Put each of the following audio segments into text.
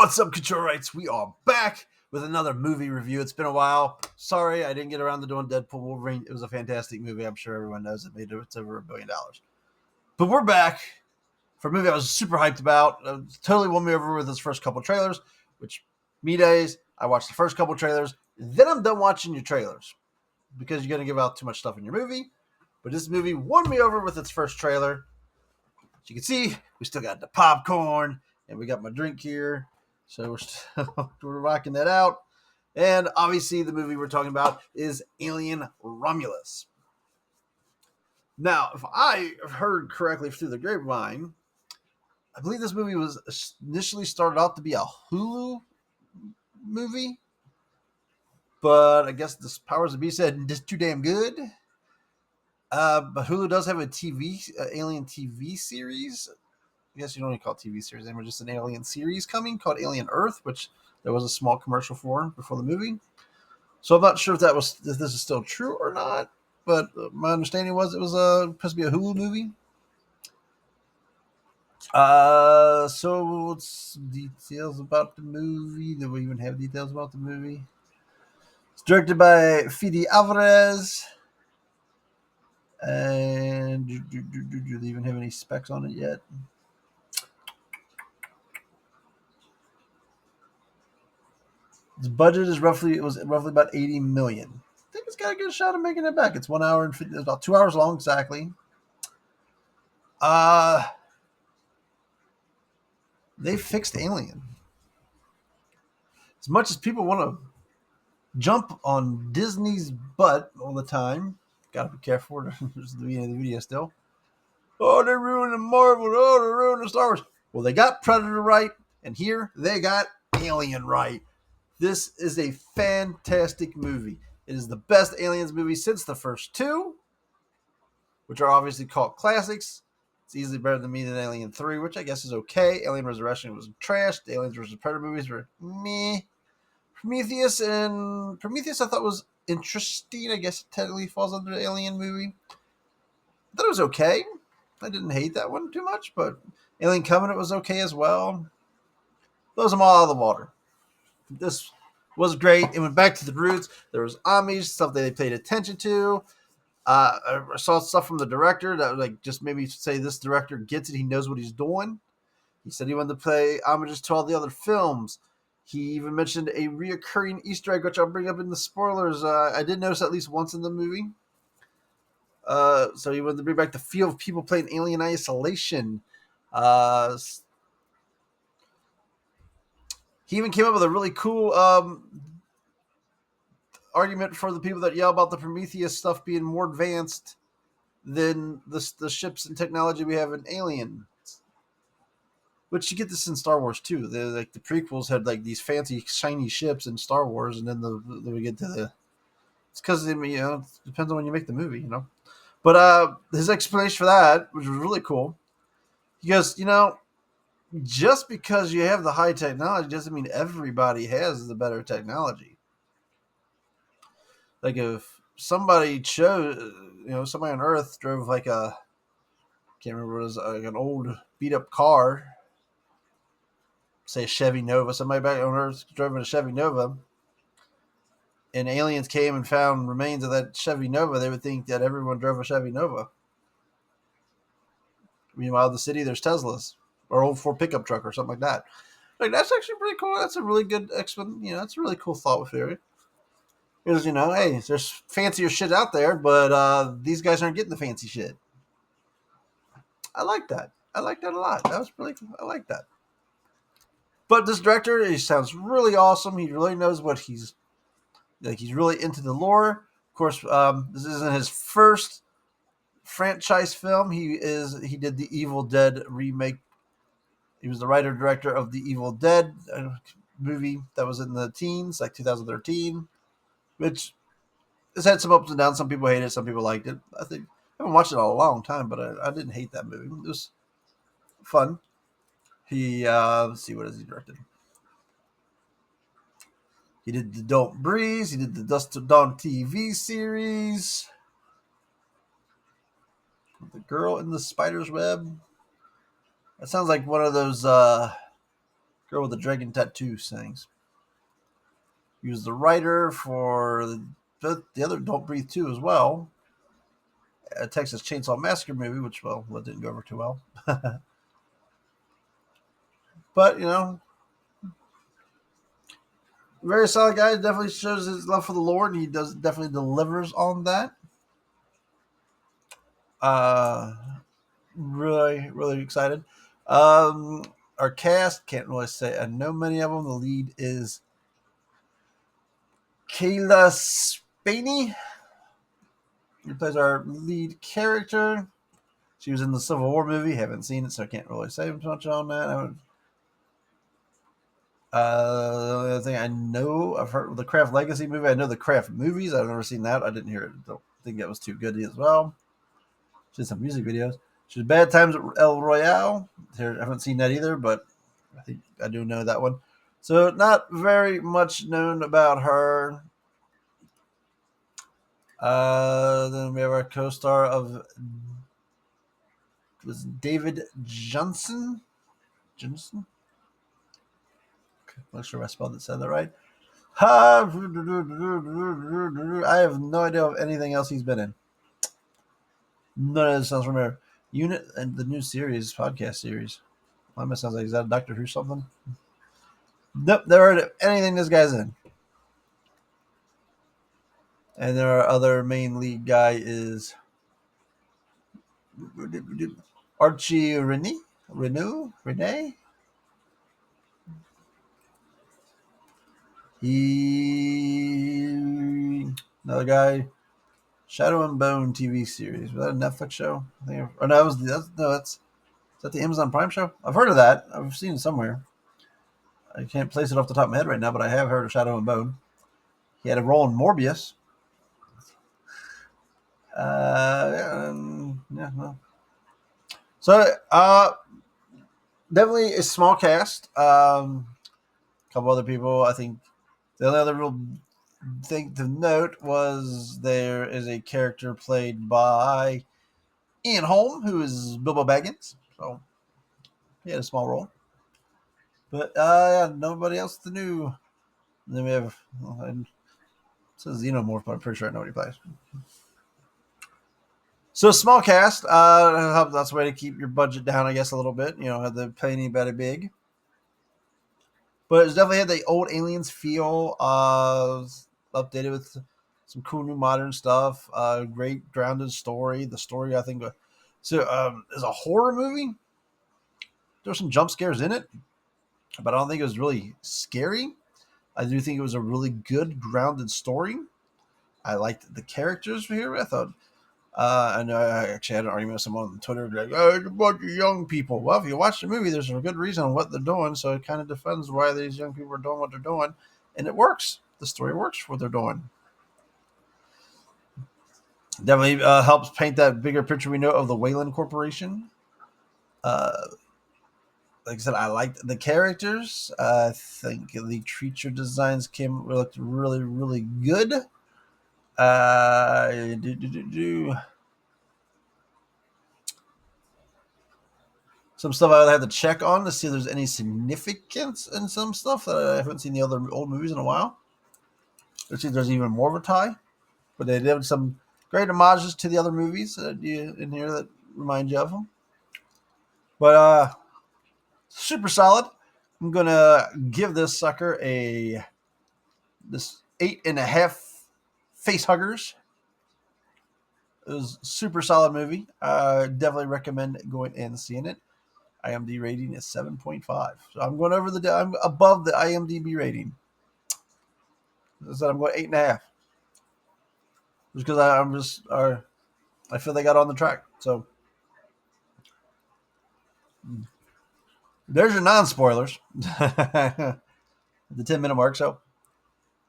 What's up, Controlites? We are back with another movie review. It's been a while. Sorry, I didn't get around to doing Deadpool Wolverine. It was a fantastic movie. I'm sure everyone knows it. It's over $1 billion. But we're back for a movie I was super hyped about. Totally won me over with his first couple trailers, which me days, I watched the first couple trailers. Then I'm done watching your trailers because you're going to give out too much stuff in your movie. But this movie won me over with its first trailer. As you can see, we still got the popcorn and we got my drink here. So we're rocking that out. And obviously the movie we're talking about is Alien Romulus. Now, if I heard correctly through the grapevine, I believe this movie was initially started out to be a Hulu movie. But I guess the powers that be said it's too damn good. But Hulu does have a Alien TV series. I guess you don't even call it TV series anymore, just an Alien series coming called Alien Earth, which there was a small commercial for before the movie. So I'm not sure if this is still true or not, but my understanding was it was supposed to be a Hulu movie. So what's details about the movie? Do we even have details about the movie? It's directed by Fede Alvarez. And do they even have any specs on it yet? Its budget was roughly about $80 million. I think it's got a good shot of making it back. It's 1 hour and 50, about 2 hours long exactly. They fixed Alien. As much as people want to jump on Disney's butt all the time, gotta be careful. There's the beginning of the video still. Oh, they're ruining Marvel. Oh, they're ruining Star Wars. Well, they got Predator right, and here they got Alien right. This is a fantastic movie. It is the best Aliens movie since the first two, which are obviously called classics. It's easily better than Alien 3, which I guess is okay. Alien Resurrection was trash. The Aliens vs. Predator movies were meh. Prometheus I thought was interesting. I guess it technically falls under the Alien movie. I thought it was okay. I didn't hate that one too much, but Alien Covenant was okay as well. Those them all out of the water. This was great. It went back to the roots. There was Amish stuff that they paid attention to. I saw stuff from the director that like just made me say this director gets it. He knows what he's doing. He said he wanted to play homages to all the other films. He even mentioned a reoccurring Easter egg, which I'll bring up in the spoilers. I did notice at least once in the movie. So he wanted to bring back the feel of people playing Alien Isolation. He even came up with a really cool argument for the people that yell about the Prometheus stuff being more advanced than the ships and technology we have in Alien. Which you get this in Star Wars too. The prequels had like these fancy shiny ships in Star Wars, and then we get to the. It's because it depends on when you make the movie, But his explanation for that, which was really cool, he goes, just because you have the high technology doesn't mean everybody has the better technology. Like if somebody somebody on Earth drove like can't remember what it was, like an old beat up car, say a Chevy Nova, somebody back on Earth drove a Chevy Nova, and aliens came and found remains of that Chevy Nova, they would think that everyone drove a Chevy Nova. Meanwhile, in the city, there's Teslas or old Ford pickup truck or something like that. Like that's actually pretty cool. That's a really good explanation. That's a really cool thought with theory. Because, hey, there's fancier shit out there, but these guys aren't getting the fancy shit. I like that. I like that a lot. That was really cool. I like that. But this director, he sounds really awesome. He really knows what he's really into the lore. Of course, this isn't his first franchise film. He did the Evil Dead remake. He was the writer director of the Evil Dead movie that was in the teens, like 2013, which has had some ups and downs. Some people hate it, some people liked it. I haven't watched it in a long time, but I didn't hate that movie. It was fun. He let's see, what has he directed? He did the Don't Breathe. He did the Dust to Dawn TV series. The Girl in the Spider's Web. That sounds like one of those girl with the dragon tattoo things. He was the writer for the other Don't Breathe 2 as well. A Texas Chainsaw Massacre movie, which, well, that didn't go over too well. But, very solid guy. Definitely shows his love for the Lord, and he definitely delivers on that. Uh, really, really excited. Our cast, can't really say I know many of them. The lead is Kayla Spaney. He plays our lead character. She was in the Civil War movie. Haven't seen it, so I can't really say much on that. The other thing I know, I've heard the Craft Legacy movie. I know the Craft movies. I've never seen that. I didn't hear it. Don't think that was too good as well. She did some music videos. She was Bad Times at El Royale. I haven't seen that either, but I think I do know that one. So not very much known about her. Then we have our co-star of was David Johnson. Johnson. Okay, not sure if I spelled it. Said that right. I have no idea of anything else he's been in. None of this sounds familiar. Unit and the new series, podcast series. That sounds like, is that a Doctor Who something? Nope, never heard of anything this guy's in. And then our other main lead guy is Archie Renee. He another guy. Shadow and Bone TV series. Was that a Netflix show? Or no, is that the Amazon Prime show? I've heard of that. I've seen it somewhere. I can't place it off the top of my head right now, but I have heard of Shadow and Bone. He had a role in Morbius. Yeah, no. So, definitely a small cast. A couple other people. I think the only other real thing to note was there is a character played by Ian Holm, who is Bilbo Baggins. So, he had a small role. But nobody else to new. And then we have, it says Xenomorph, but I'm pretty sure I know what he plays. So small cast. That's a way to keep your budget down, I guess, a little bit. Have the play anybody big. But it's definitely had the old Aliens feel. Updated with some cool new modern stuff. Great grounded story. The story, I think, is a horror movie. There's some jump scares in it, but I don't think it was really scary. I do think it was a really good grounded story. I liked the characters here. I thought I know I actually had an argument with someone on Twitter like, "Oh, it's a bunch of young people." Well, if you watch the movie, there's a good reason on what they're doing, so it kind of defends why these young people are doing what they're doing, and it works. The story works for what they're doing. Definitely helps paint that bigger picture we know of the Wayland Corporation. Like I said, I liked the characters. I think the creature designs looked really, really good. Uh, do, do, do, do. Some stuff I would have to check on to see if there's any significance in some stuff that I haven't seen the other old movies in a while. Let's see if there's even more of a tie. But they did some great homages to the other movies in here that remind you of them. But super solid. I'm gonna give this sucker this 8.5 face huggers. It was a super solid movie. Definitely recommend going and seeing it. IMDb rating is 7.5. So I'm going I'm above the IMDb rating. I said I'm going 8.5. just because I feel they got on the track. So there's your non-spoilers. The 10-minute mark. So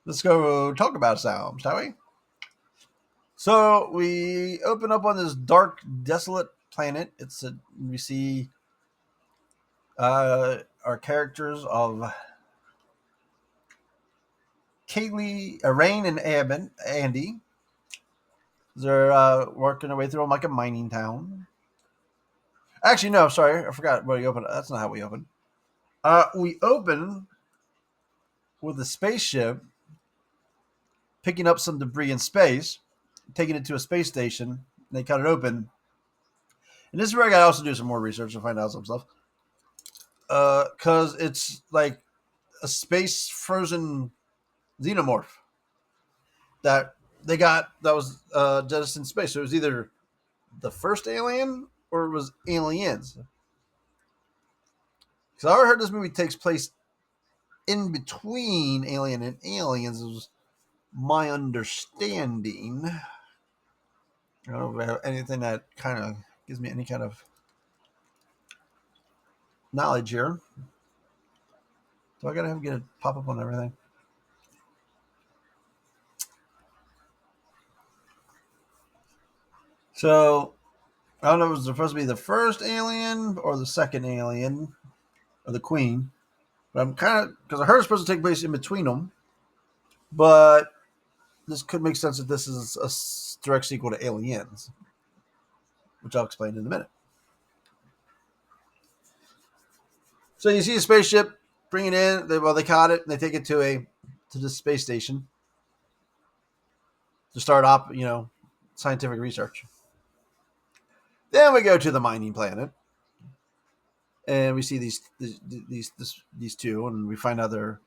let's go talk about sounds, shall we? So we open up on this dark, desolate planet. We see our characters of Kaylee, Rain, and Andy. They're working their way through like a mining town. Actually, no, sorry, I forgot where we opened. That's not how we open. We open with a spaceship picking up some debris in space, taking it to a space station. And they cut it open, and this is where I got to also do some more research to find out some stuff. Because it's like a space frozen xenomorph that they got that was jettisoned in space. So it was either the first alien or it was aliens. Because I heard this movie takes place in between Alien and Aliens. Is my understanding. I don't know if I have anything that kind of gives me any kind of knowledge here. So I gotta have get it pop up on everything. So I don't know if it was supposed to be the first alien or the second alien or the queen, but I'm kind of because I heard it's supposed to take place in between them. But this could make sense if this is a direct sequel to Aliens, which I'll explain in a minute. So you see a spaceship, bring it in. They caught it. And they take it to the space station to start scientific research. Then we go to the mining planet, and we see these two, and we find out their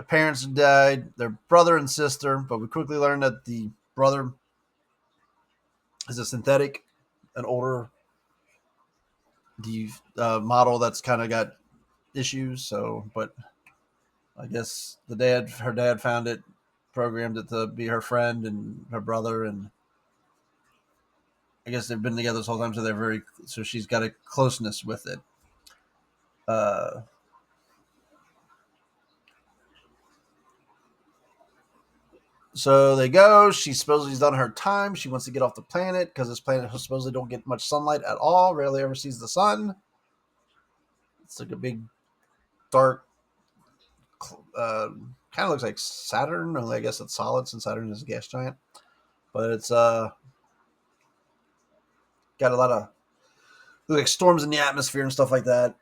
parents died, their brother and sister. But we quickly learn that the brother is a synthetic, an older the model that's kind of got issues. So, but I guess her dad found it, programmed it to be her friend and her brother, and I guess they've been together this whole time, so she's got a closeness with it. Uh, so they go. She supposedly done her time. She wants to get off the planet because this planet supposedly don't get much sunlight at all. Rarely ever sees the sun. It's like a big dark, kind of looks like Saturn. Only I guess it's solid since Saturn is a gas giant. But it's got a lot of like storms in the atmosphere and stuff like that.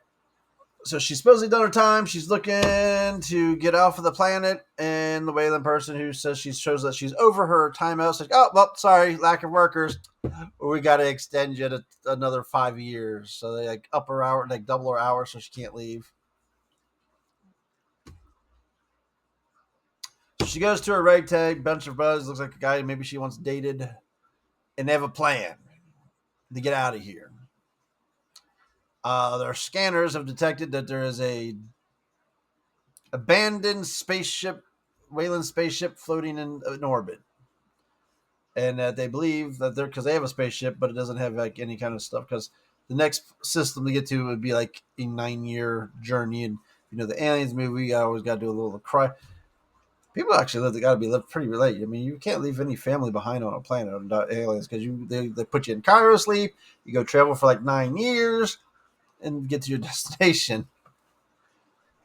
So she's supposedly done her time. She's looking to get off of the planet, and the Wayland person who says she shows that she's over her timeout says, "Oh, well, sorry, lack of workers. We got to extend you to another 5 years." So they like up her hour, like double her hours, so she can't leave. So she goes to her ragtag, bunch of buzz. Looks like a guy maybe she once dated, and they have a plan to get out of here. Their scanners have detected that there is a abandoned spaceship, Wayland spaceship, floating in orbit, and that they believe that they're because they have a spaceship, but it doesn't have like any kind of stuff. Because the next system to get to would be like a 9-year journey, and the Aliens movie, I always got to do a little cry. People actually live. They got to be lived pretty late. I mean, you can't leave any family behind on a planet on aliens because they put you in cryo sleep. You go travel for like 9 years and get to your destination.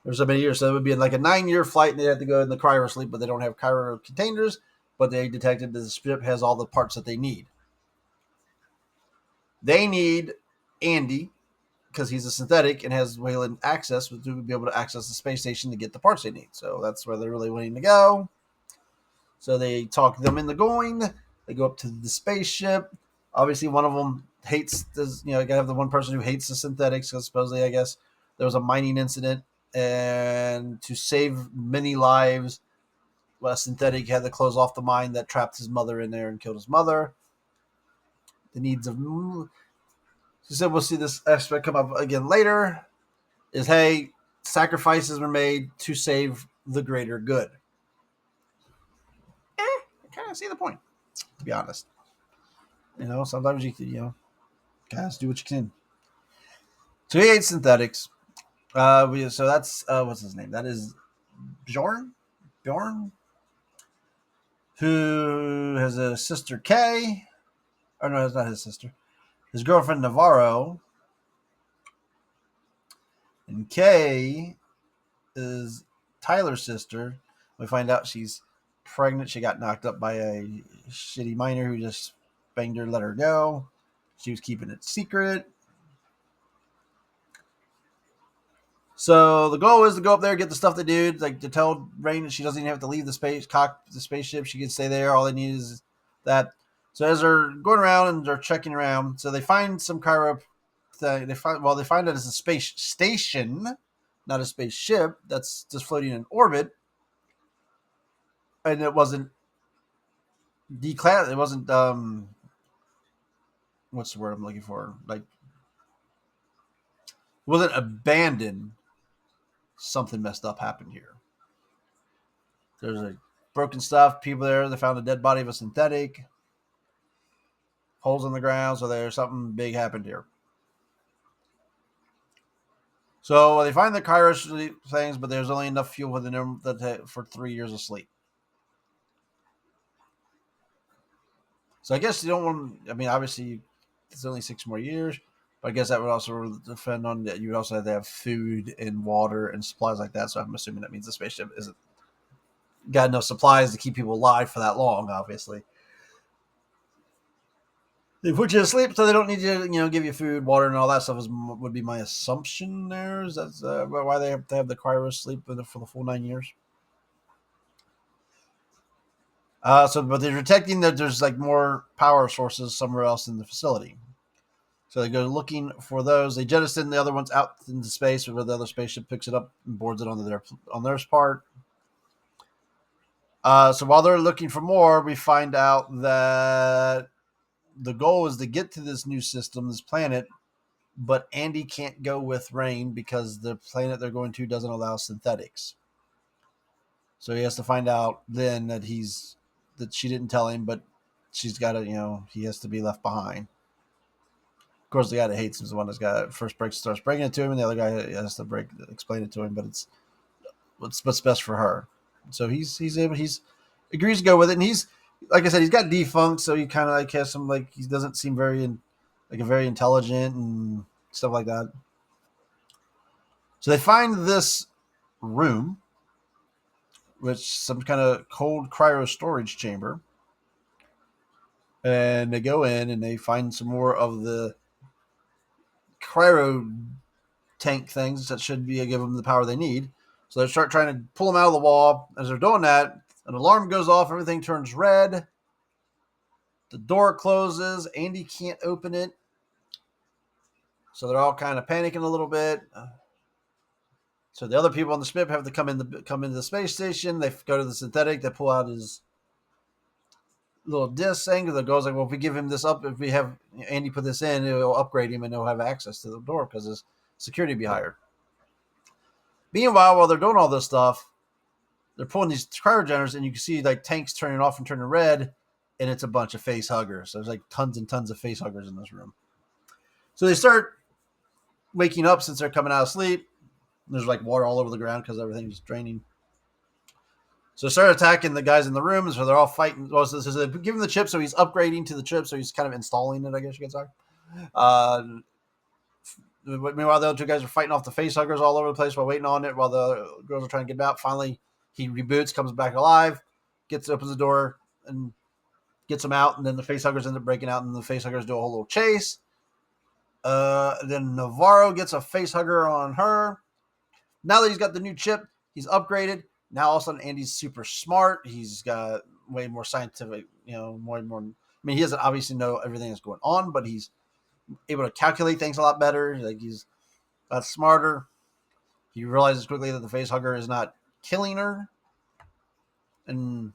There's so many years, so it would be like a 9-year flight, and they have to go in the cryo sleep, but they don't have cryo containers. But they detected that the ship has all the parts that they need. They need Andy because he's a synthetic and has Wayland access to be able to access the space station to get the parts they need. So that's where they're really wanting to go. So they talk them into going. They go up to the spaceship. Obviously, one of them hates this. You gotta have the one person who hates the synthetics because supposedly, I guess, there was a mining incident, and to save many lives, a synthetic had to close off the mine that trapped his mother in there and killed his mother. The needs of she said we'll see this aspect come up again later. Is hey, sacrifices were made to save the greater good. I kind of see the point. be honest. Sometimes guys do what you can. So he hates synthetics. So that's what's his name? That is Bjorn. Bjorn, who has a sister Kay. Or no, it's not his sister. His girlfriend Navarro, and Kay is Tyler's sister. We find out she's pregnant. She got knocked up by a shitty miner who just banged her, let her go. She was keeping it secret. So the goal is to go up there, get the stuff they do, like to tell Rain that she doesn't even have to leave the spaceship. She can stay there. All they need is that. So as they're going around and they're checking around, so they find some cryo thing. They find it as a space station, not a spaceship that's just floating in orbit, and it wasn't declass. It wasn't what's the word I'm looking for? Like, it wasn't abandoned. Something messed up happened here. There's like broken stuff. People there. They found a dead body of a synthetic. Holes in the ground. So there's something big happened here. So they find the cryo things, but there's only enough fuel within them for 3 years of sleep. So I guess you don't want. I mean, obviously, it's only 6 more years. But I guess that would also depend on that. You would also have to have food and water and supplies like that. So I'm assuming that means the spaceship isn't got enough supplies to keep people alive for that long. Obviously, they put you to sleep, so they don't need you to, give you food, water, and all that stuff. Would be my assumption. That's why they have to have the cryo sleep for the full 9 years. But they're detecting that there's like more power sources somewhere else in the facility. So they go looking for those. They jettison the other ones out into space, where the other spaceship picks it up and boards it on their part. So while they're looking for more, we find out that the goal is to get to this new system, this planet, but Andy can't go with Rain because the planet they're going to doesn't allow synthetics. So he has to find out then that she didn't tell him, but she's got to, he has to be left behind. Of course, the guy that hates him is the one that's got starts breaking it to him, and the other guy has to explain it to him. But it's what's best for her. So he agrees to go with it, and he's like I said, he's got defunct, so he kind of like has some he doesn't seem very very intelligent and stuff like that. So they find this room, which some kind of cold cryo storage chamber, and they go in and they find some more of the cryo tank things that should be give them the power they need. So they start trying to pull them out of the wall. As they're doing that, an alarm goes off. Everything turns red. The door closes. Andy can't open it. So they're all kind of panicking a little bit. So the other people on the ship have to come into the space station. They go to the synthetic. They pull out his little disc thing. The girl's like, well, if we give him this up, if we have Andy put this in, it'll upgrade him and he'll have access to the door because his security will be higher. Meanwhile, while they're doing all this stuff, they're pulling these cryogeners, and you can see like tanks turning off and turning red, and it's a bunch of face huggers. So there's like tons and tons of face huggers in this room. So they start waking up since they're coming out of sleep. There's like water all over the ground because everything's draining. So they start attacking the guys in the room, so they're all fighting. So they give him the chip, so he's upgrading to the chip, so he's kind of installing it, I guess you could say. Meanwhile, the other two guys are fighting off the face huggers all over the place while waiting on it, while the girls are trying to get him out. Finally, he reboots, comes back alive, opens the door, and gets him out. And then the face huggers end up breaking out, and the face huggers do a whole little chase. Then Navarro gets a face hugger on her. Now that he's got the new chip, he's upgraded. Now all of a sudden, Andy's super smart. He's got way more scientific, more and more. I mean, he doesn't obviously know everything that's going on, but he's able to calculate things a lot better. Like he's a lot smarter. He realizes quickly that the face hugger is not killing her, and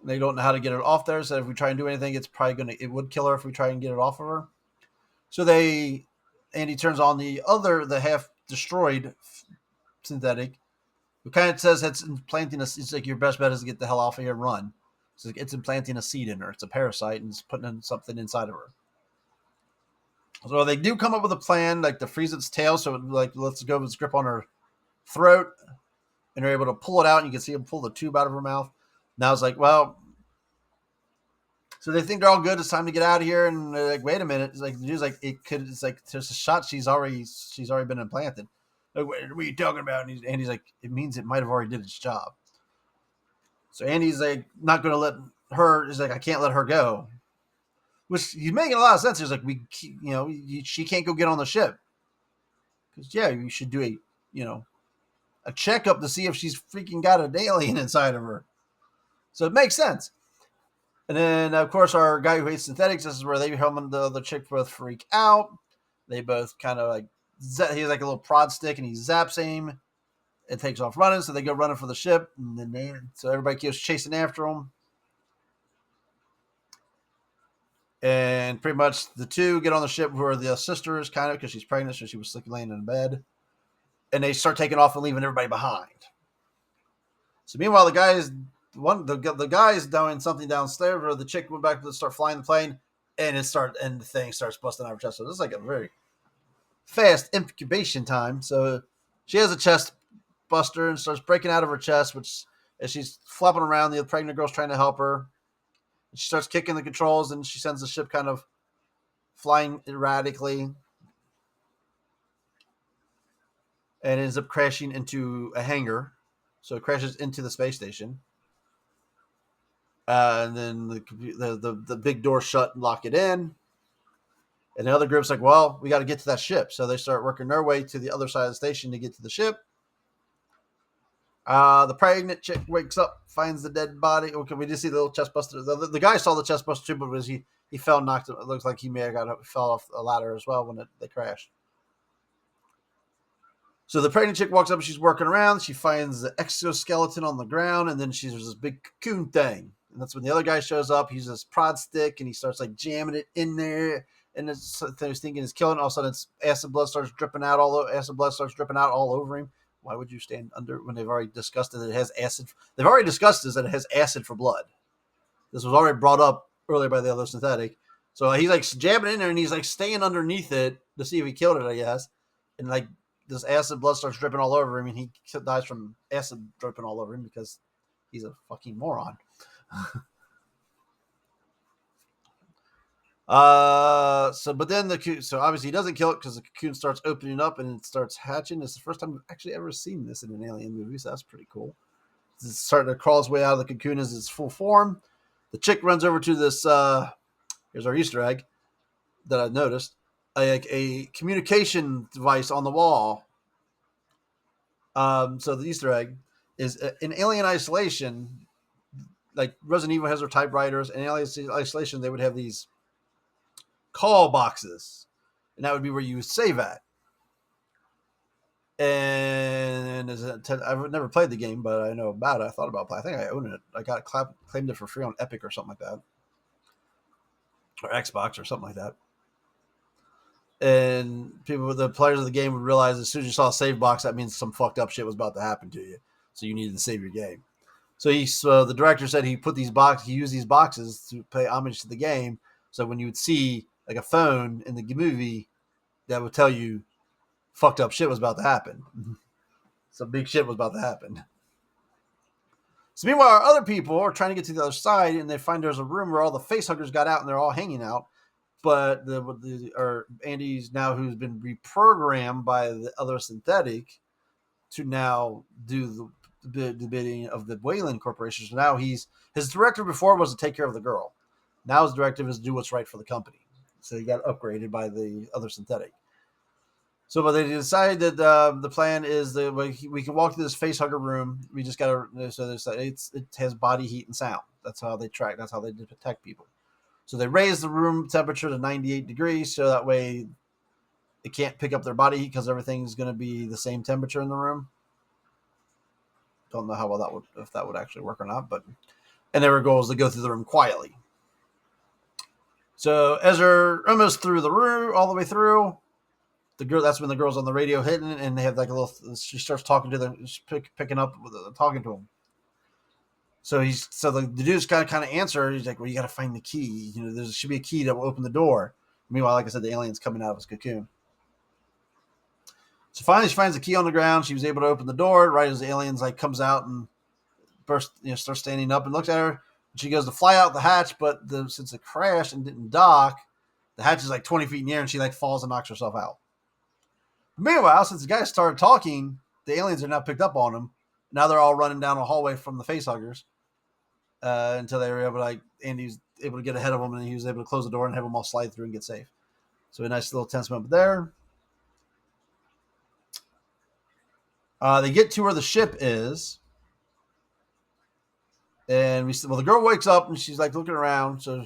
they don't know how to get it off there. So if we try and do anything, it would kill her if we try and get it off of her. So Andy turns on the half destroyed synthetic. It kind of says it's implanting us. It's like your best bet is to get the hell off of here and run. It's implanting a seed in her. It's a parasite, and it's putting in something inside of her. So they do come up with a plan, like to freeze its tail, so it like lets go of its grip on her throat, and they're able to pull it out, and you can see them pull the tube out of her mouth. Now it's like, well, so they think they're all good. It's time to get out of here, and they're like, wait a minute. It's like the dude's like, it could. It's like there's a shot. She's already been implanted. Like, what are you talking about? And Andy's like, it means it might have already did its job. So Andy's like, not going to let her. He's like, I can't let her go. Which he's making a lot of sense. He's like, she can't go get on the ship. Because yeah, you should do a checkup to see if she's freaking got an alien inside of her. So it makes sense. And then, of course, our guy who hates synthetics, this is where they him and the other chick both freak out. They both kind of like, he has like a little prod stick and he zaps him. It takes off running, so they go running for the ship. And then so everybody keeps chasing after them. And pretty much the two get on the ship where the sisters, kind of, because she's pregnant, so she was laying in bed. And they start taking off and leaving everybody behind. So meanwhile, the guy's doing something downstairs, where the chick went back to start flying the plane, and the thing starts busting out of her chest. So this is like a very fast incubation time. So she has a chest buster and starts breaking out of her chest, which as she's flopping around, the pregnant girl's trying to help her. She starts kicking the controls, and she sends the ship kind of flying erratically, and ends up crashing into a hangar. So it crashes into the space station. And then the big door shut and lock it in. And the other group's like, well, we got to get to that ship. So they start working their way to the other side of the station to get to the ship. The pregnant chick wakes up, finds the dead body. Okay, we just see the little chest buster. The guy saw the chest buster too, but he fell, knocked. It looks like he may have fell off a ladder as well when they crashed. So the pregnant chick walks up and she's working around. She finds the exoskeleton on the ground, and then there's this big cocoon thing. And that's when the other guy shows up. He uses this prod stick, and he starts like jamming it in there. And it's thinking it's killing. All of a sudden, acid blood starts dripping out all over him. Why would you stand under when they've already discussed that it has acid? They've already discussed this, that it has acid for blood. This was already brought up earlier by the other synthetic. So he's like jamming in there, and he's like staying underneath it to see if he killed it, I guess. And like this acid blood starts dripping all over him, and he dies from acid dripping all over him because he's a fucking moron. But then so obviously he doesn't kill it because the cocoon starts opening up and it starts hatching. It's the first time I've actually ever seen this in an alien movie, so that's pretty cool. It's starting to crawl its way out of the cocoon as its full form. The chick runs over to this. Here's our Easter egg that I noticed: a communication device on the wall. So the Easter egg is in Alien Isolation. Like Resident Evil has their typewriters, and in Alien Isolation they would have these call boxes, and that would be where you would save at. And I've never played the game, but I know about it. I thought about it. I think I own it. I claimed it for free on Epic or something like that, or Xbox or something like that. And the players of the game would realize as soon as you saw a save box, that means some fucked up shit was about to happen to you, so you needed to save your game. So the director said he used these boxes to pay homage to the game. So when you would see like a phone in the movie, that would tell you fucked up shit was about to happen. Some big shit was about to happen. So meanwhile, our other people are trying to get to the other side, and they find there's a room where all the facehuggers got out, and they're all hanging out. But Andy's now, who's been reprogrammed by the other synthetic to now do the bidding of the Wayland Corporation. So now his directive before was to take care of the girl. Now his directive is to do what's right for the company. So he got upgraded by the other synthetic. So, but they decided that the plan is that we can walk through this facehugger room. We just got to, so it has body heat and sound. That's how they track. That's how they detect people. So they raise the room temperature to 98 degrees, so that way it can't pick up their body heat because everything's going to be the same temperature in the room. Don't know how well if that would actually work or not, and their goal is to go through the room quietly. So as they're almost through the room, all the way through, that's when the girl's on the radio hitting it, and they have like she starts talking to them, picking up, talking to them. So the dude's kind of answer. He's like, well, you got to find the key. There should be a key that will open the door. Meanwhile, like I said, the alien's coming out of his cocoon. So finally, she finds the key on the ground. She was able to open the door right as the alien's comes out and starts standing up and looks at her. She goes to fly out the hatch, but since it crashed and didn't dock, the hatch is 20 feet in the air, and she falls and knocks herself out. Meanwhile, since the guys started talking, the aliens are now picked up on them. Now they're all running down a hallway from the facehuggers until they were able to Andy's able to get ahead of them, and he was able to close the door and have them all slide through and get safe. So a nice little tense moment there. They get to where the ship is. And the girl wakes up and she's looking around, so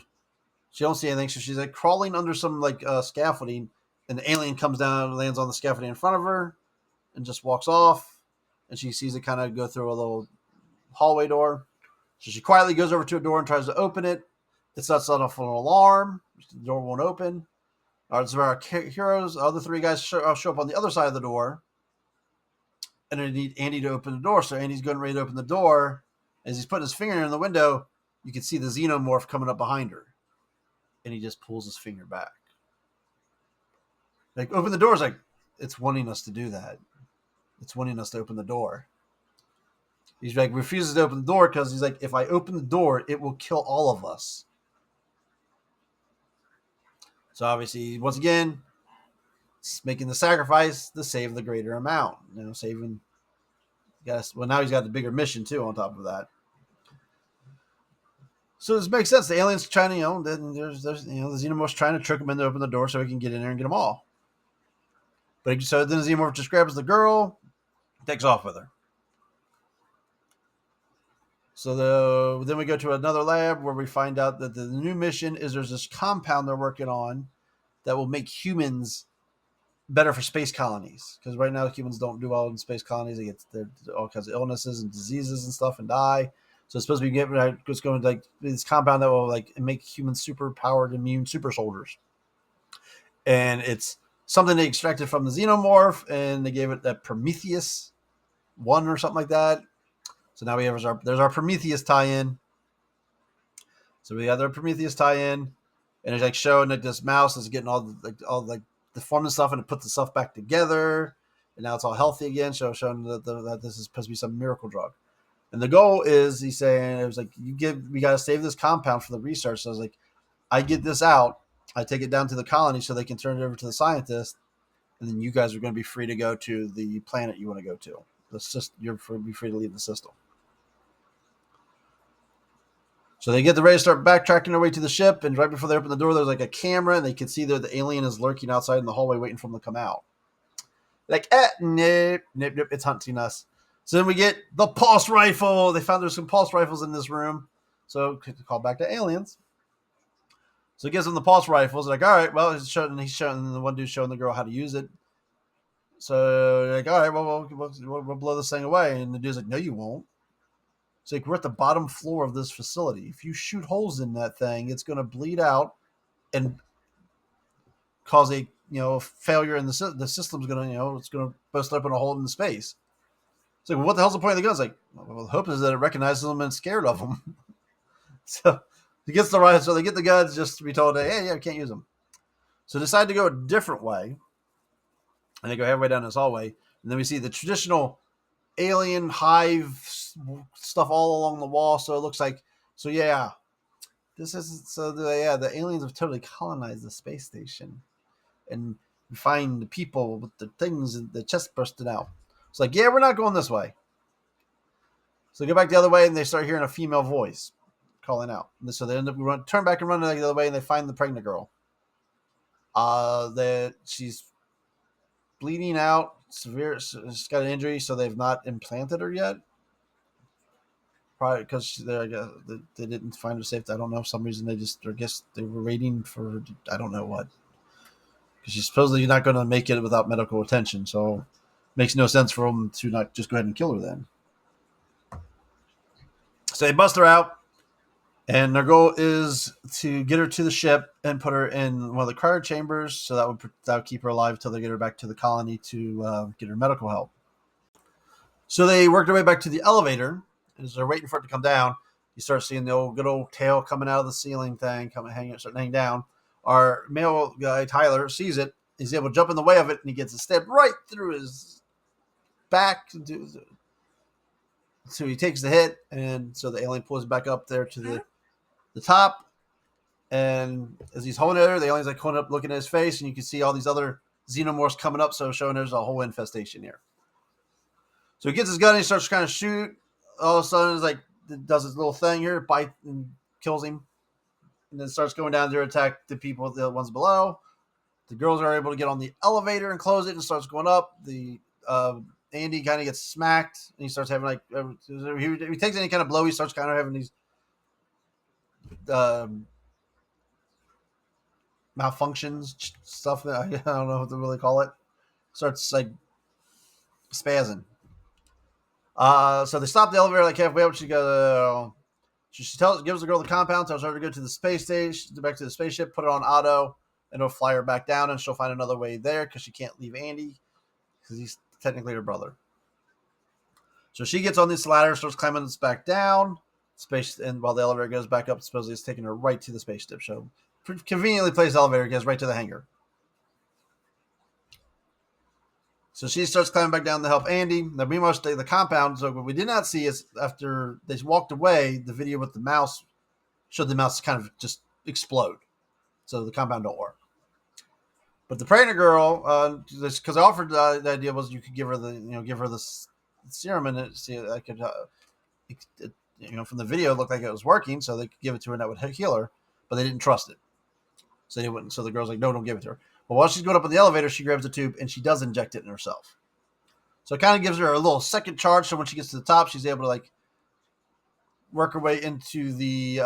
she don't see anything. So she's crawling under some scaffolding, and the alien comes down and lands on the scaffolding in front of her, and just walks off. And she sees it kind of go through a little hallway door. So she quietly goes over to a door and tries to open it. It sets off an alarm. The door won't open. So our heroes, the other three guys show up on the other side of the door, and they need Andy to open the door. So Andy's going ready to open the door. As he's putting his finger in the window, you can see the xenomorph coming up behind her. And he just pulls his finger back. Open the door is it's wanting us to do that. It's wanting us to open the door. He's refuses to open the door because he's if I open the door, it will kill all of us. So obviously, once again, it's making the sacrifice to save the greater amount. Saving. Yes. Well, now he's got the bigger mission too. On top of that, so this makes sense. The aliens trying to, then there's the xenomorph's trying to trick him into open the door so he can get in there and get them all. But so then the xenomorph just grabs the girl, takes off with her. So then we go to another lab where we find out that the new mission is there's this compound they're working on that will make humans better for space colonies, because right now humans don't do well in space colonies. They get all kinds of illnesses and diseases and stuff and die. So it's supposed to be it's going to this compound that will make humans super powered immune super soldiers. And it's something they extracted from the xenomorph, and they gave it that Prometheus 1 or something like that. So now we have there's our Prometheus tie-in. So we got their Prometheus tie-in, and it's showing that this mouse is getting all the deformed stuff, and it puts the stuff back together, and now it's all healthy again. Showing that this is supposed to be some miracle drug. And the goal is, he's saying, it was we got to save this compound for the research. So I was I get this out, I take it down to the colony so they can turn it over to the scientists, and then you guys are going to be free to go to the planet you want to go to. You're be free to leave the system. So they get ready to start backtracking their way to the ship, and right before they open the door, there's a camera, and they can see that the alien is lurking outside in the hallway waiting for them to come out. Nope, it's hunting us. So then we get the pulse rifle. They found there's some pulse rifles in this room. So call back to aliens. So he gives them the pulse rifles. All right, well, he's showing the one dude showing the girl how to use it. So all right, well, we'll blow this thing away. And the dude's no, you won't. It's we're at the bottom floor of this facility. If you shoot holes in that thing, it's going to bleed out and cause a failure in the system's going to it's going to bust open a hole in the space. It's well, what the hell's the point of the guns? Well, the hope is that it recognizes them and is scared of them. So he gets the right. So they get the guns just to be told, hey, yeah, we can't use them. So they decide to go a different way, and they go halfway down this hallway, and then we see the traditional alien hive stuff all along the wall. So it looks the aliens have totally colonized the space station, and we find the people with the things and the chest bursting out. It's we're not going this way. So they go back the other way, and they start hearing a female voice calling out. And so they end up turn back and run the other way, and they find the pregnant girl. That she's bleeding out, severe. She's got an injury, so they've not implanted her yet. Probably because they didn't find her safe. I don't know. For some reason, I guess they were waiting for, I don't know what. Because she's supposedly not going to make it without medical attention. So it makes no sense for them to not just go ahead and kill her then. So they bust her out. And their goal is to get her to the ship and put her in one of the cryo chambers. So that would keep her alive until they get her back to the colony to get her medical help. So they work their way back to the elevator. As they're waiting for it to come down, You start seeing the good old tail coming out of the ceiling thing, starting hanging down. Our male guy, Tyler, sees it. He's able to jump in the way of it, and he gets it stabbed right through his back. So he takes the hit, and so the alien pulls back up there to the top. And as he's holding it there, the alien's like holding up, looking at his face, and you can see all these other xenomorphs coming up, so showing there's a whole infestation here. So he gets his gun and he starts trying to shoot. All of a sudden, it's like it does his little thing here, bite and kills him, and then starts going down to attack the people, the ones below. The girls are able to get on the elevator and close it, and starts going up. The Andy kind of gets smacked, and he starts having like if he takes any kind of blow, he starts kind of having these malfunctions stuff. That I don't know what to really call it. Starts like spazzing. So they stop the elevator like halfway up. She goes. She gives the girl the compound, tells her to go to the space station, back to the spaceship, put it on auto, and it'll fly her back down, and she'll find another way there because she can't leave Andy because he's technically her brother. So she gets on this ladder, starts climbing this back down, and while the elevator goes back up, supposedly it's taking her right to the spaceship. So conveniently placed elevator goes right to the hangar. So she starts climbing back down to help Andy. Now, meanwhile, the compound. So what we did not see is after they walked away, the video with the mouse showed the mouse kind of just explode. So the compound don't work. But the pregnant girl, because I offered the idea was you could give her the serum and it, see, I could, from the video it looked like it was working, so they could give it to her and that would heal her, but they didn't trust it, so they wouldn't. So the girl's like, no, don't give it to her. But while she's going up in the elevator, she grabs the tube and she does inject it in herself. So it kind of gives her a little second charge. So when she gets to the top, she's able to like work her way into the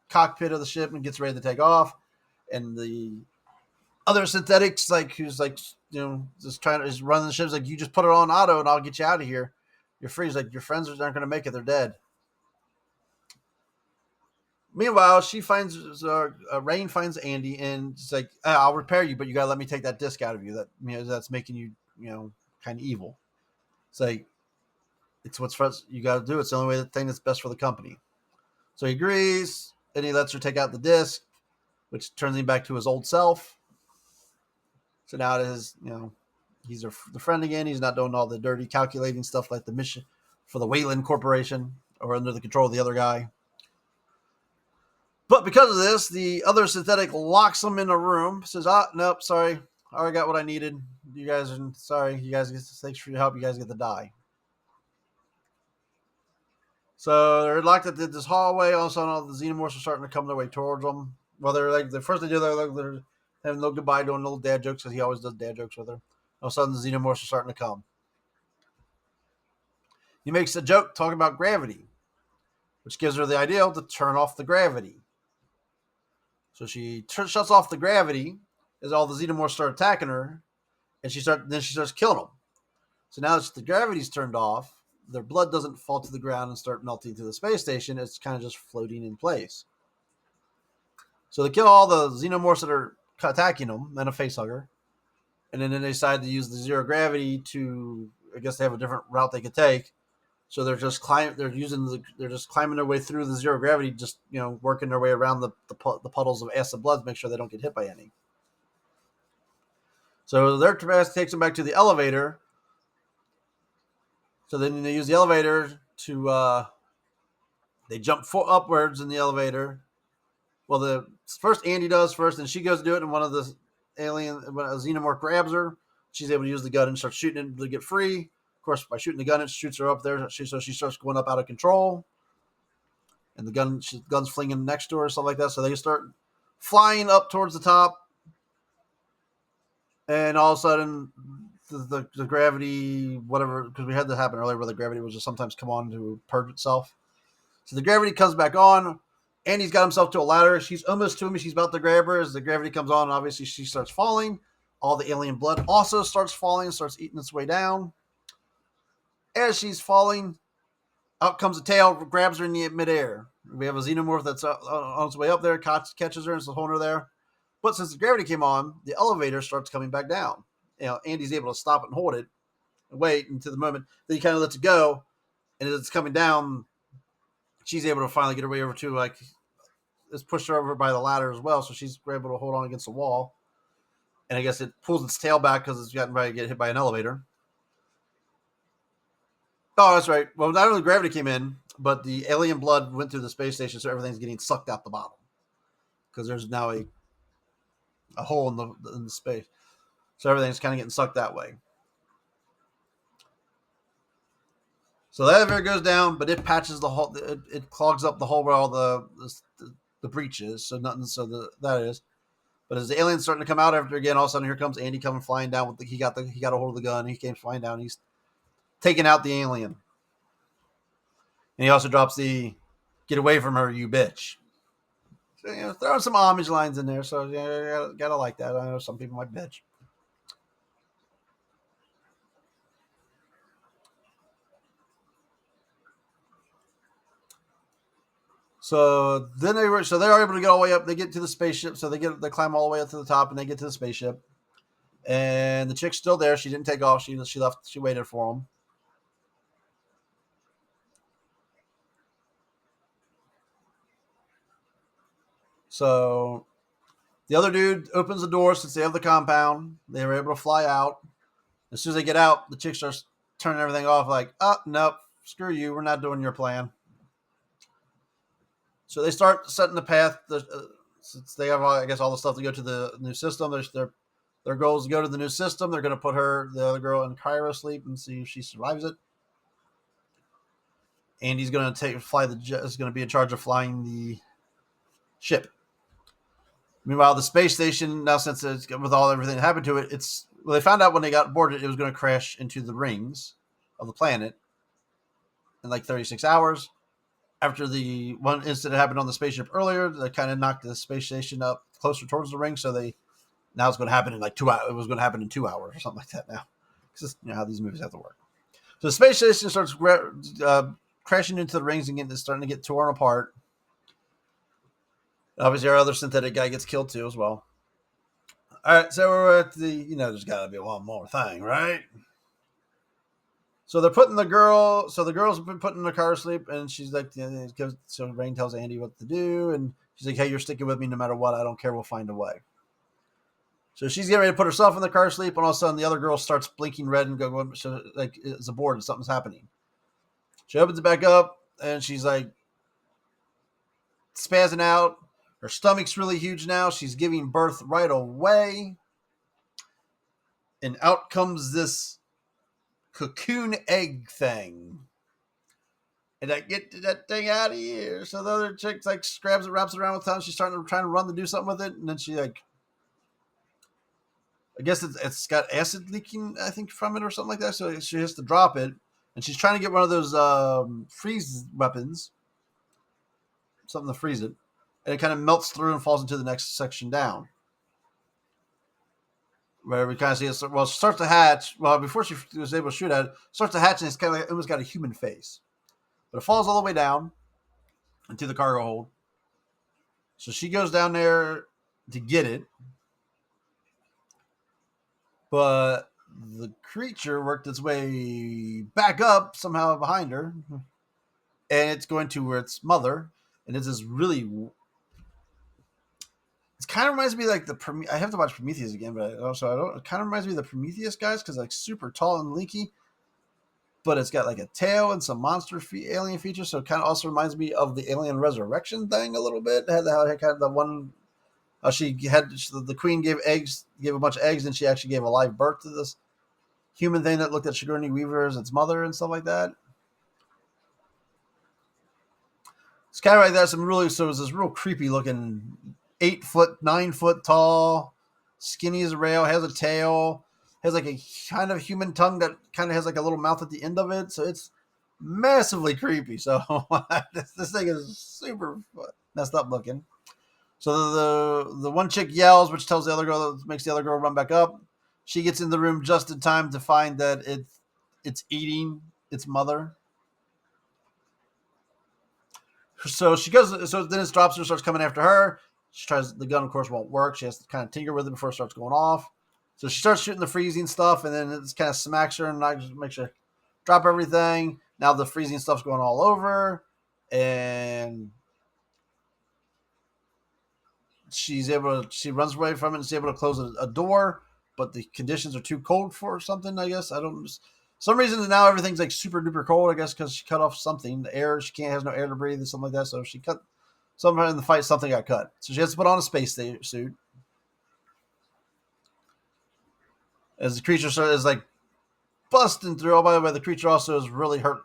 cockpit of the ship and gets ready to take off. And the other synthetics, like who's like just running the ship, like, you just put it on auto and I'll get you out of here. You're free. He's like, your friends aren't going to make it. They're dead. Meanwhile, she finds Rain finds Andy and it's like, I'll repair you, but you gotta let me take that disc out of you. That's making you kind of evil. It's like it's what's you got to do. It's the only thing that's best for the company. So he agrees and he lets her take out the disc, which turns him back to his old self. So now it is he's the friend again. He's not doing all the dirty calculating stuff like the mission for the Wayland Corporation or under the control of the other guy. But because of this, the other synthetic locks them in a room. Says, nope, sorry. I already got what I needed. You guys are sorry. You guys thanks for your help. You guys get to die. So they're locked at this hallway. All of a sudden, all the xenomorphs are starting to come their way towards them. Well, they're like, the first they do, they're having no goodbye, doing little dad jokes because he always does dad jokes with her. All of a sudden, the xenomorphs are starting to come. He makes a joke talking about gravity, which gives her the idea to turn off the gravity. So she shuts off the gravity as all the xenomorphs start attacking her, and she starts killing them. So now that the gravity's turned off, their blood doesn't fall to the ground and start melting to the space station. It's kind of just floating in place. So they kill all the xenomorphs that are attacking them and a facehugger, and then they decide to use the zero gravity to, I guess they have a different route they could take. So they're just climbing their way through the zero gravity, just working their way around the puddles of acid blood to make sure they don't get hit by any. So their task takes them back to the elevator. So then they use the elevator to they jump upwards in the elevator. Well, the first Andy does first, and she goes to do it, and one of the when a xenomorph grabs her, she's able to use the gun and start shooting it to get free. Of course, by shooting the gun, it shoots her up there. So she starts going up out of control. And the gun's flinging next to her, stuff like that. So they start flying up towards the top. And all of a sudden, the gravity, whatever, because we had that happen earlier where the gravity was just sometimes come on to purge itself. So the gravity comes back on. Andy's got himself to a ladder. She's almost to him. She's about to grab her. As the gravity comes on, obviously she starts falling. All the alien blood also starts falling, starts eating its way down. As she's falling, out comes a tail, grabs her in the midair. We have a xenomorph that's on its way up there, catches her and is holding her there. But since the gravity came on, the elevator starts coming back down. Andy's able to stop it and hold it and wait until the moment that he kind of lets it go. And as it's coming down, she's able to finally get her way over to like it's pushed her over by the ladder as well, so she's able to hold on against the wall. And I guess it pulls its tail back because it's gotten ready to get hit by an elevator. Oh, that's right. Well, not only gravity came in, but the alien blood went through the space station, so everything's getting sucked out the bottom because there's now a hole in the space, so everything's kind of getting sucked that way. So the elevator goes down, but it patches the hole. It clogs up the hole where all the breach is. So nothing. So that is. But as the alien's starting to come out after again, all of a sudden here comes Andy coming flying down with he got a hold of the gun. He came flying down. He's taking out the alien, and he also drops the "Get away from her, you bitch." So, throwing some homage lines in there. So gotta like that. I know some people might bitch. So then they're able to get all the way up. They get to the spaceship, so they climb all the way up to the top, and they get to the spaceship. And the chick's still there. She didn't take off. She left. She waited for them. So the other dude opens the door since they have the compound. They were able to fly out. As soon as they get out, the chick starts turning everything off. Like, oh nope, screw you. We're not doing your plan. So they start setting the path. Since they have, I guess, all the stuff to go to the new system. Their goal is to go to the new system. They're going to put the other girl, in cryo sleep and see if she survives it. And he's going to is going to be in charge of flying the ship. Meanwhile, the space station now, since with everything that happened to it, they found out when they got boarded it was going to crash into the rings of the planet in like 36 hours. After the one incident happened on the spaceship earlier, they kind of knocked the space station up closer towards the ring. So now it's going to happen in like 2 hours. It was going to happen in 2 hours or something like that now. Because how these movies have to work. So the space station starts crashing into the rings and starting to get torn apart. Obviously, our other synthetic guy gets killed too as well. All right, so we're at there's got to be one more thing, right? So they're putting the girl. So the girl's been put in the car sleep, and she's like, so Rain tells Andy what to do, and she's like, "Hey, you're sticking with me no matter what. I don't care. We'll find a way." So she's getting ready to put herself in the car sleep, and all of a sudden the other girl starts blinking red and going, so like it's aboard and something's happening. She opens it back up, and she's like spazzing out. Her stomach's really huge now. She's giving birth right away. And out comes this cocoon egg thing. And I get that thing out of here. So the other chick like grabs it, wraps it around with tongue. She's trying to run to do something with it. And then she I guess it's got acid leaking, I think, from it or something like that. So she has to drop it. And she's trying to get one of those freeze weapons. Something to freeze it. And it kind of melts through and falls into the next section down. Where we kind of see it, it starts to hatch. Well, before she was able to shoot at it, starts to hatch and it's kind of almost got a human face. But it falls all the way down into the cargo hold. So she goes down there to get it. But the creature worked its way back up somehow behind her. And it's going to its mother. And it's this really... It kind of reminds me like I have to watch Prometheus again, but it kind of reminds me of the Prometheus guys because like super tall and leaky, but it's got like a tail and some monster alien features. So it kind of also reminds me of the Alien Resurrection thing a little bit. It had kind of the one the queen gave a bunch of eggs, and she actually gave a live birth to this human thing that looked at Sigourney Weaver as its mother and stuff like that. It's kind of like that. So it was this real creepy looking 8 foot, 9 foot tall, skinny as a rail, has a tail, has like a kind of human tongue that kind of has like a little mouth at the end of it. So it's massively creepy. So this thing is super messed up looking. So the one chick yells, which tells the other girl, makes the other girl run back up. She gets in the room just in time to find that it's eating its mother. So she goes. So then it drops her, starts coming after her. She tries. The gun, of course, won't work. She has to kind of tinker with it before it starts going off. So she starts shooting the freezing stuff, and then it kind of smacks her, and I just makes her drop everything. Now the freezing stuff's going all over, and she runs away from it and she's able to close a door, but the conditions are too cold for something, I guess. I don't, some reason now everything's like super duper cold, I guess, because she cut off something. The air, she can't, has no air to breathe or something like that. So she cut, somewhere in the fight, something got cut. So she has to put on a space suit. As the creature is like busting through. Oh, by the way, the creature also has really hurt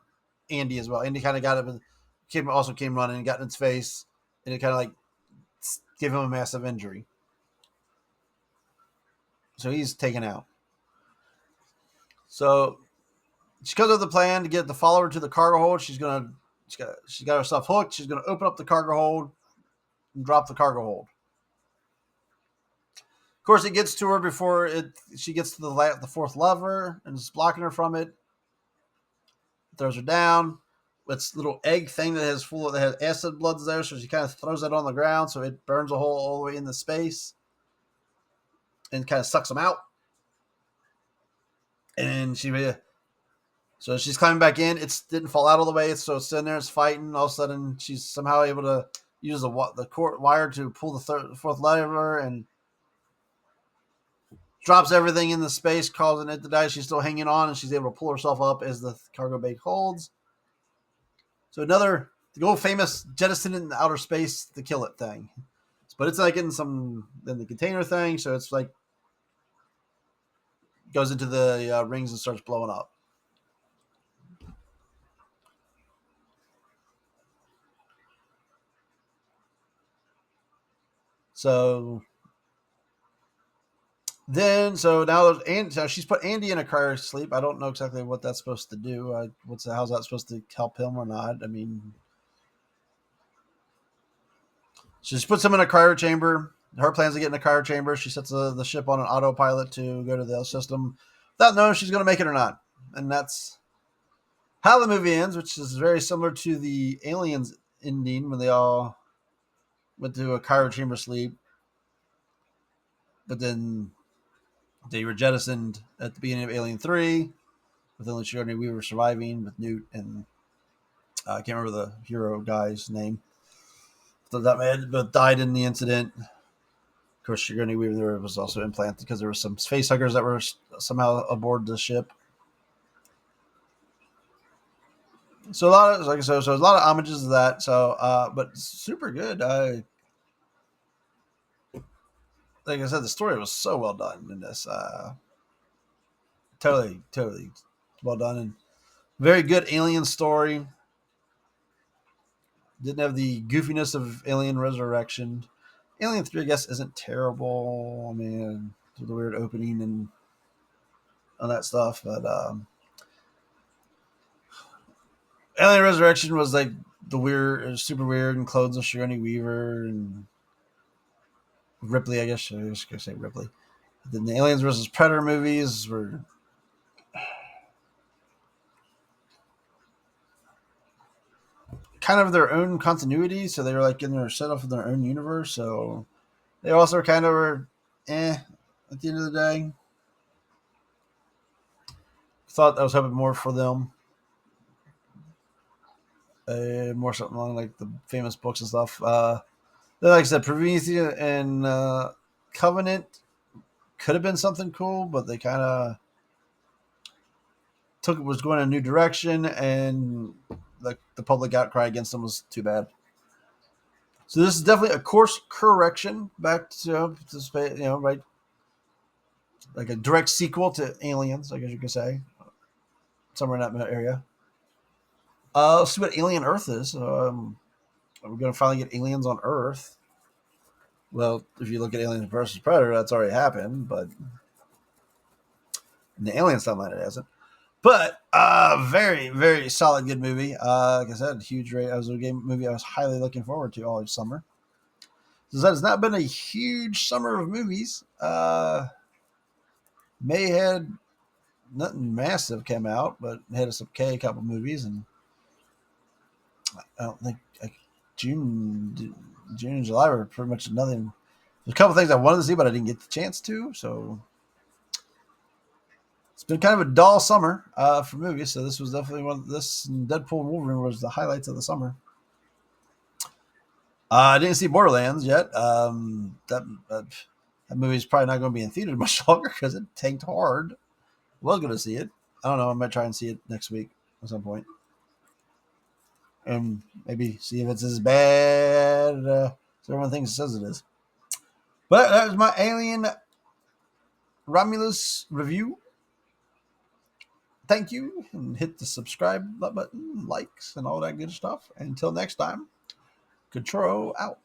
Andy as well. Andy kind of got it, came running and got in its face, and it kind of like gave him a massive injury. So he's taken out. So she comes up with a plan to get the follower to the cargo hold. She got herself hooked. She's gonna open up the cargo hold and drop the cargo hold. Of course, it gets to her before she gets to the fourth lever and is blocking her from it. Throws her down. It's a little egg thing that has acid bloods there, so she kind of throws that on the ground, so it burns a hole all the way in the space and kind of sucks them out. And so she's climbing back in. It didn't fall out all the way, so it's in there. It's fighting. All of a sudden, she's somehow able to use the cord wire to pull the fourth lever and drops everything in the space, causing it to die. She's still hanging on, and she's able to pull herself up as the cargo bay holds. So the old famous jettison in outer space to kill it thing. But it's like in the container thing, so it's like goes into the rings and starts blowing up. So now she's put Andy in a car sleep. I don't know exactly what that's supposed to do. How's that supposed to help him or not? I mean, she just puts him in a cryo chamber. Her plans to get in a cryo chamber. She sets the ship on an autopilot to go to the system without knowing if she's going to make it or not. And that's how the movie ends, which is very similar to the Aliens ending when they all went to a cryo chamber sleep. But then they were jettisoned at the beginning of Alien 3 with only Sigourney Weaver surviving with Newt and I can't remember the hero guy's name. So that man but died in the incident. Of course, Sigourney Weaver was also implanted because there were some face huggers that were somehow aboard the ship. So a lot of so a lot of homages to that. So, but super good. Like I said, the story was so well done in this. Totally well done and very good alien story. Didn't have the goofiness of Alien Resurrection. Alien 3, I guess, isn't terrible. I mean, with the weird opening and all that stuff, but Alien Resurrection was like super weird, and clothes of Sigourney Weaver and Ripley. I guess I was gonna say Ripley. Then the Aliens versus Predator movies were kind of their own continuity, so they were like in their set up in their own universe. So they also kind of were at the end of the day. Thought I was hoping more for them. More something along like the famous books and stuff. Like I said, Prometheus and Covenant could have been something cool, but they kind of was going in a new direction, and the public outcry against them was too bad. So this is definitely a course correction back to right, like a direct sequel to Aliens, I guess you could say, somewhere in that area. Let's see what Alien Earth is. We're going to finally get aliens on Earth. Well, if you look at Aliens versus Predator, that's already happened, but in the Alien timeline, it hasn't. But very, very solid, good movie. Like I said, huge rate. It was a movie I was highly looking forward to all summer. So that has not been a huge summer of movies. May had nothing massive came out, but had a couple movies, and I don't think June and July were pretty much nothing. There's a couple things I wanted to see, but I didn't get the chance to. So it's been kind of a dull summer for movies. So this was definitely this and Deadpool and Wolverine was the highlights of the summer. I didn't see Borderlands yet. That movie's probably not going to be in theaters much longer because it tanked hard. Was going to see it. I don't know. I might try and see it next week at some point, and maybe see if it's as bad as everyone thinks it says it is. But that was my Alien Romulus review. Thank you, and hit the subscribe button, likes, and all that good stuff. And until next time, Control out.